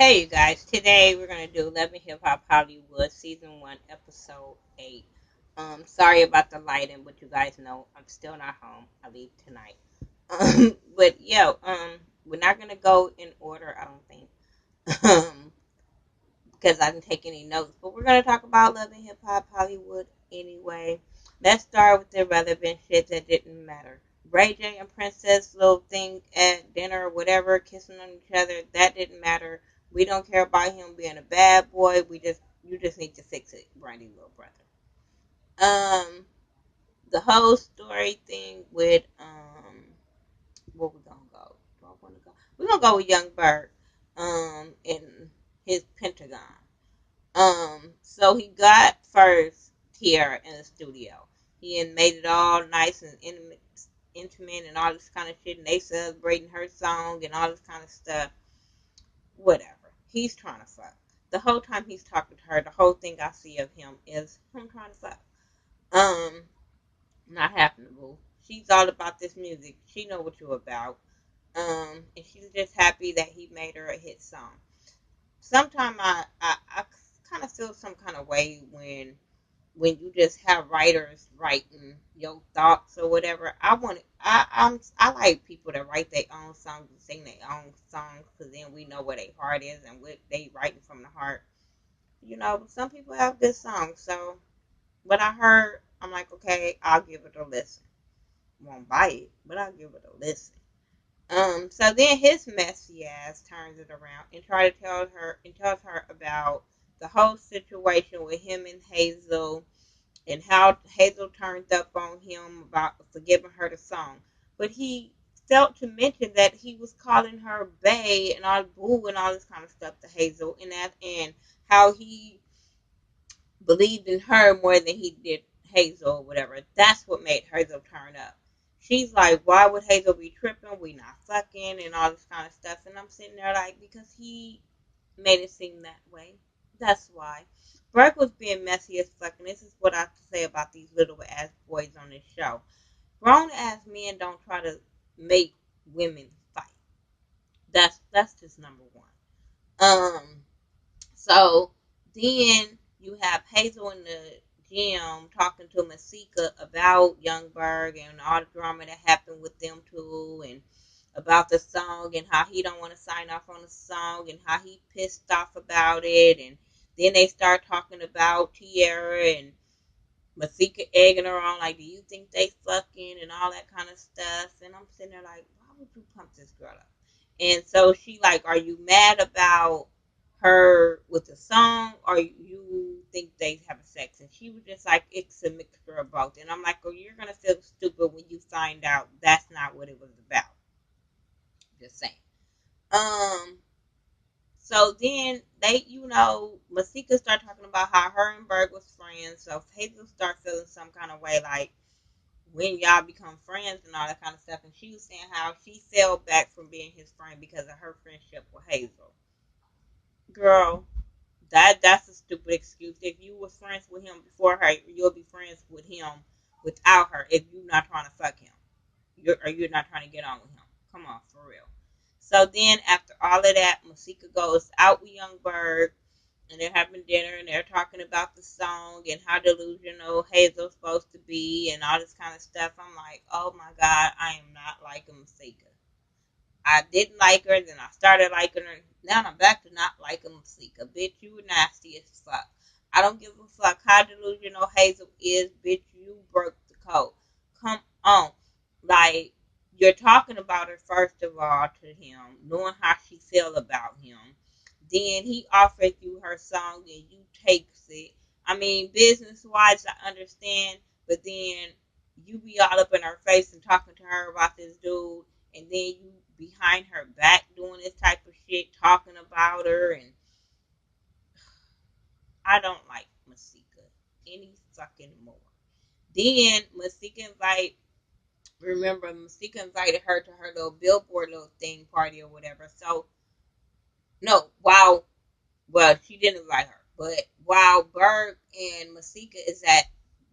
Hey, you guys. Today we're going to do Love and Hip Hop Hollywood Season 1, Episode 8. Sorry about the lighting, but you guys know I'm still not home. I leave tonight. We're not going to go in order, I don't think, because I didn't take any notes. But we're going to talk about Love and Hip Hop Hollywood anyway. Let's start with the relevant shit that didn't matter. Ray J and Princess little thing at dinner or whatever, kissing on each other, that didn't matter. We don't care about him being a bad boy. You just need to fix it, Brandy little brother. Um, the whole story thing with where we gonna go? Do I wanna go? We're gonna go with Young Bird, in his Pentagon. So he got first here in the studio. He had made it all nice and intimate and all this kind of shit, and they celebrating her song and all this kind of stuff. Whatever. He's trying to fuck. The whole time he's talking to her, the whole thing I see of him is him trying to fuck. Um, Not happening, boo. She's all about this music. She know what you're about. And she's just happy that he made her a hit song. Sometimes I kind of feel some kind of way when you just have writers writing your thoughts or whatever. I like people that write their own songs and sing their own songs because then we know where their heart is and what they writing from the heart. But some people have good songs. So what I heard, I'm like, okay, I'll give it a listen. Won't buy it, but I'll give it a listen. So then his messy ass turns it around and tells her about the whole situation with him and Hazel and how Hazel turned up on him about forgiving her the song. But he felt to mention that he was calling her bae and all boo and all this kind of stuff to Hazel and how he believed in her more than he did Hazel or whatever. That's what made Hazel turn up. She's like, why would Hazel be tripping? We not fucking and all this kind of stuff. And I'm sitting there like, because he made it seem that way. That's why. Burke was being messy as fuck, and this is what I have to say about these little ass boys on this show. Grown ass men don't try to make women fight. That's just number one. Um, so then you have Hazel in the gym talking to Masika about Youngberg and all the drama that happened with them two and about the song and how he don't want to sign off on the song and how he pissed off about it and then they start talking about Tierra and Masika egging her on like, do you think they fucking and all that kind of stuff? And I'm sitting there like, why would you pump this girl up? And so she like, are you mad about her with the song or you think they having sex? And she was just like, it's a mixture of both. And I'm like, oh, you're gonna feel stupid when you find out that's not what it was about. Just saying. Um, so then Masika started talking about how her and Berg was friends. So Hazel started feeling some kind of way like when y'all become friends and all that kind of stuff. And she was saying how she fell back from being his friend because of her friendship with Hazel. Girl, that's a stupid excuse. If you were friends with him before her, you'll be friends with him without her if you're not trying to fuck him. You're not trying to get on with him. Come on, for real. So then after all of that, Masika goes out with Young Bird and they're having dinner and they're talking about the song and how delusional Hazel's supposed to be and all this kind of stuff. I'm like, oh my God, I am not liking Masika. I didn't like her, then I started liking her. Now I'm back to not liking Masika. Bitch, you were nasty as fuck. I don't give a fuck how delusional Hazel is, bitch. You broke the code. Come on. Like, you're talking about her first of all to him, knowing how she feel about him. Then he offers you her song and you takes it. I mean, business wise, I understand, but then you be all up in her face and talking to her about this dude, and then you behind her back doing this type of shit, talking about her, and I don't like Masika any fucking more. Then Masika invited her to her little billboard little thing party or whatever. So no, well, she didn't invite her, but while Berg and Masika is at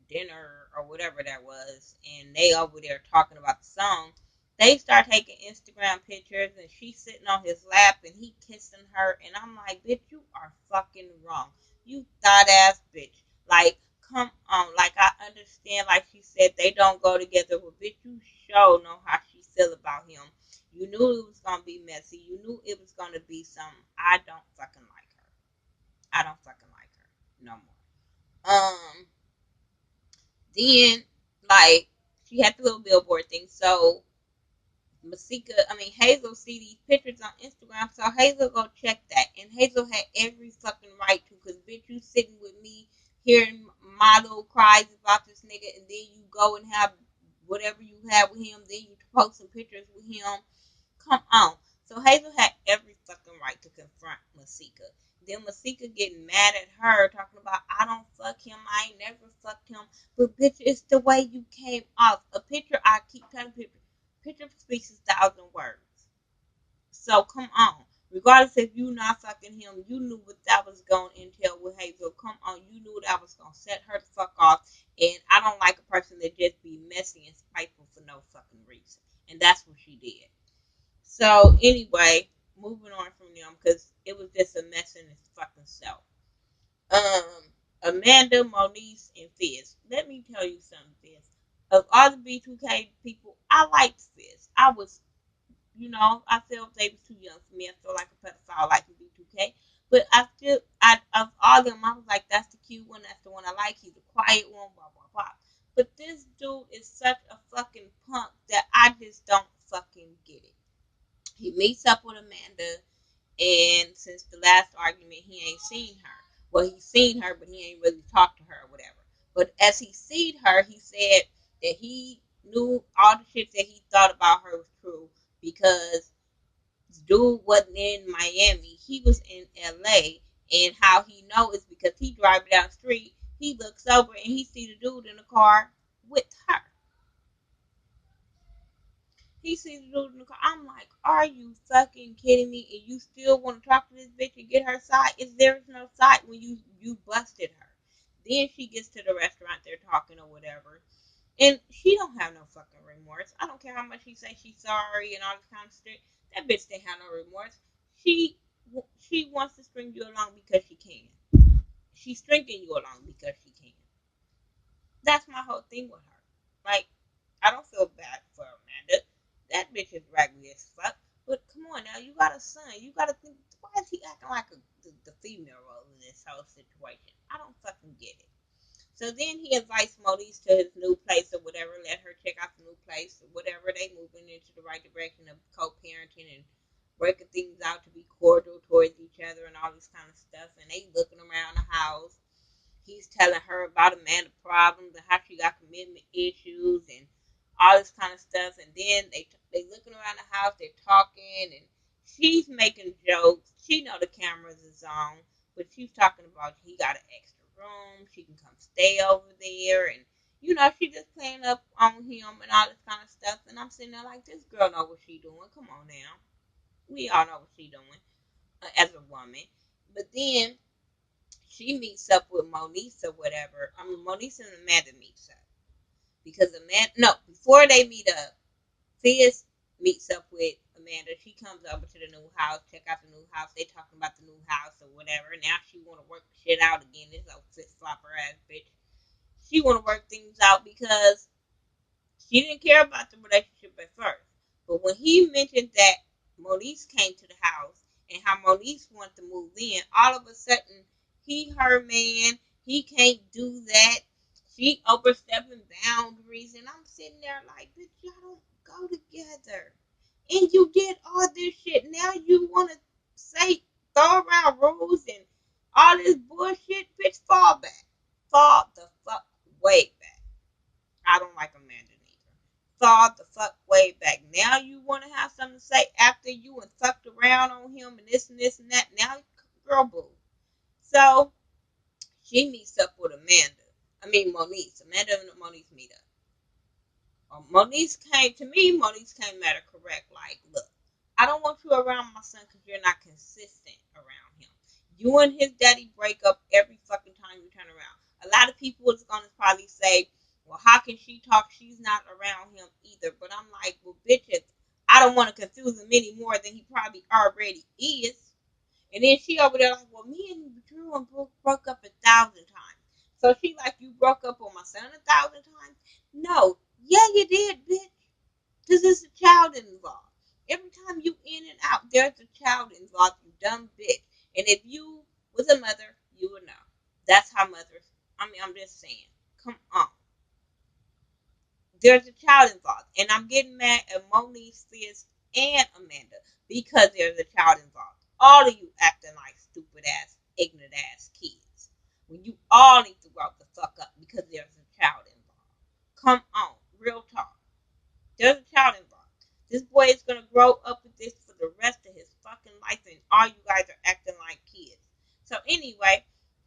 dinner or whatever that was, and they over there talking about the song, They start taking Instagram pictures and she's sitting on his lap and he kissing her and I'm like, bitch, you are fucking wrong. You thought ass bitch. Like, come on. Like, I understand, like she said, they don't go together, but bitch, you sure know how she feel about him. You knew it was gonna be messy. You knew it was gonna be something. I don't fucking like her. I don't fucking like her no more. Then like she had the little billboard thing, so Hazel see these pictures on Instagram, so Hazel go check that. And Hazel had every fucking right to, because bitch, you sitting with me hearing my little cries about this nigga, and then you go and have whatever you have with him, then you post some pictures with him. Come on. So Hazel had every fucking right to confront Masika. Then Masika getting mad at her, talking about, I don't fuck him, I ain't never fucked him. But bitch, it's the way you came off. A picture, I keep telling people, picture speaks 1,000 words. So come on. Regardless if you not fucking him, you knew what that was going to entail with Hazel. Come on, you knew that was going to set her the fuck off. And I don't like a person that just be messy and spiteful for no fucking reason. And that's what she did. So anyway, moving on from them because it was just a mess in its fucking self. Amanda, Moniece, and Fizz. Let me tell you something, Fizz. Of all the B2K people, I liked Fizz. I felt they was too young for me. I feel like a pedophile like B2K. But of all of them, I was like, that's the cute one. That's the one I like. He's the quiet one, blah, blah, blah. But this dude is such a fucking punk that I just don't fucking get it. He meets up with Amanda, and since the last argument, he ain't seen her. Well, he's seen her, but he ain't really talked to her or whatever. But as he seen her, he said that he knew all the shit that he thought about her was true because dude wasn't in Miami. He was in LA. And how he knows is because he driving down the street, he looks over and he see the dude in the car with her. He sees the dude in the car. I'm like, are you fucking kidding me? And you still want to talk to this bitch and get her side? There's no side when you busted her. Then she gets to the restaurant, they're talking or whatever, and she don't have no fucking remorse. I don't care how much she say she's sorry and all this kind of shit. That bitch didn't have no remorse. She she wants to string you along because she can. She's stringing you along because she can. That's my whole thing with her. Like, I don't feel bad for Amanda. That bitch is raggedy as fuck. But come on now, you got a son. You gotta think, why is he acting like the female role in this whole situation? I don't fucking get it. So then he invites Moniece to his new place or whatever, let her check out the new place or whatever. They moving into the right direction of co-parenting and working things out to be cordial towards each other and all this kind of stuff. And they looking around the house. He's telling her about Amanda's problems and how she got commitment issues and all this kind of stuff. And then they looking around the house, they're talking, and she's making jokes. She know the cameras is on, but she's talking about he got an extra room. She can come stay over there, and she just playing up on him and all this kind of stuff. And I'm sitting there like, this girl know what she doing. Come on now, we all know what she doing as a woman. But then she meets up with Moniece or whatever. Moniece and Amanda meets up. Because before they meet up, Fizz meets up with Amanda. She comes over to the new house, check out the new house. They talking about the new house or whatever. Now she want to work the shit out again. This old flip flopper ass bitch. She want to work things out because she didn't care about the relationship at first. But when he mentioned that Moniece came to the house and how Moniece wanted to move in, all of a sudden, her man, he can't do that. She overstepping boundaries. And I'm sitting there like, bitch, y'all don't go together. And you did all this shit. Now you want to throw around rules and all this bullshit. Bitch, fall back. Fall the fuck way back. I don't like Amanda neither. Fall the fuck way back. Now you want to have something to say after you and fucked around on him and this and that. Now, girl, boo. So she meets up with Amanda. Moniece. Amanda and Moniece meet up. Moniece came at her correct. Like, look, I don't want you around my son because you're not consistent around him. You and his daddy break up every fucking time you turn around. A lot of people is going to probably say, well, Well, how can she talk? She's not around him either. But I'm like, well, bitches, I don't want to confuse him any more than he probably already is. And then she over there like, well, me and Drew and broke up 1,000 times. So she like, you broke up on my son 1,000 times? No. Yeah, you did, bitch. Because there's a child involved. Every time you in and out, there's a child involved, you dumb bitch. And if you was a mother, you would know. That's how mothers, I'm just saying. Come on. There's a child involved. And I'm getting mad at Monique, Sis, and Amanda because there's a child involved. All of you acting like stupid ass, ignorant ass kids. When you all need to grow the fuck up because there's a child involved. Come on. Real talk. There's a child involved. This boy is gonna grow up with this for the rest of his fucking life, and all you guys are acting like kids. So anyway,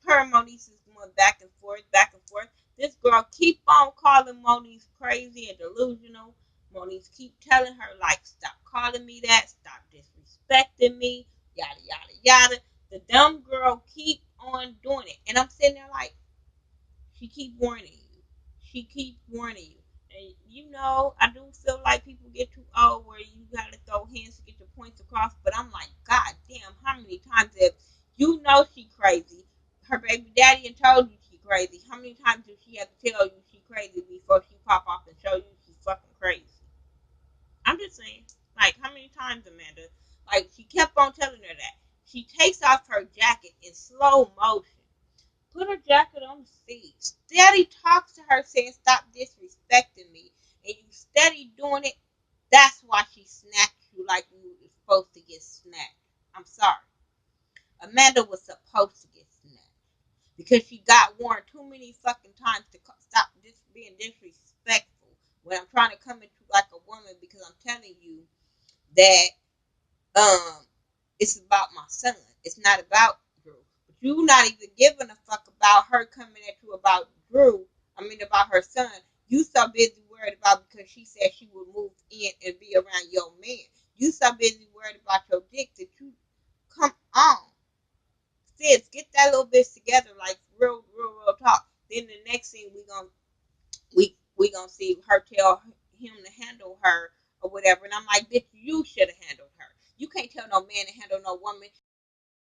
her and Monique is going back and forth, back and forth. This girl keep on calling Monique crazy and delusional. Monique keep telling her like, stop calling me that, stop disrespecting me, yada yada yada. The dumb girl keep on doing it, and I'm sitting there like, she keep warning you. She keep warning you. And you know, I do feel like people get too old where you gotta throw hands to get your points across. But I'm like, God damn, how many times if you know she crazy, her baby daddy and told you she crazy, how many times does she have to tell you she crazy before she pop off and show you she's fucking crazy? I'm just saying. Like, how many times, Amanda? Like, she kept on telling her that. She takes off her jacket in slow motion. Put her jacket on the seat. Steady talks to her saying, stop disrespecting me. And you steady doing it. That's why she snatched you like you were supposed to get snatched. I'm sorry. Amanda was supposed to get snatched. Because she got warned too many fucking times to stop being disrespectful. When I'm trying to come at you like a woman because I'm telling you that it's about my son. It's not about Drew. But you not even giving a fuck about her coming at you about Drew. I mean about her son. You so busy worried about because she said she would move in and be around your man. You so busy worried about your dick that you come on. Sis, get that little bitch together like real talk. Then the next thing we gonna see her tell him to handle her or whatever. And I'm like, bitch, you should have handled her. You can't tell no man to handle no woman.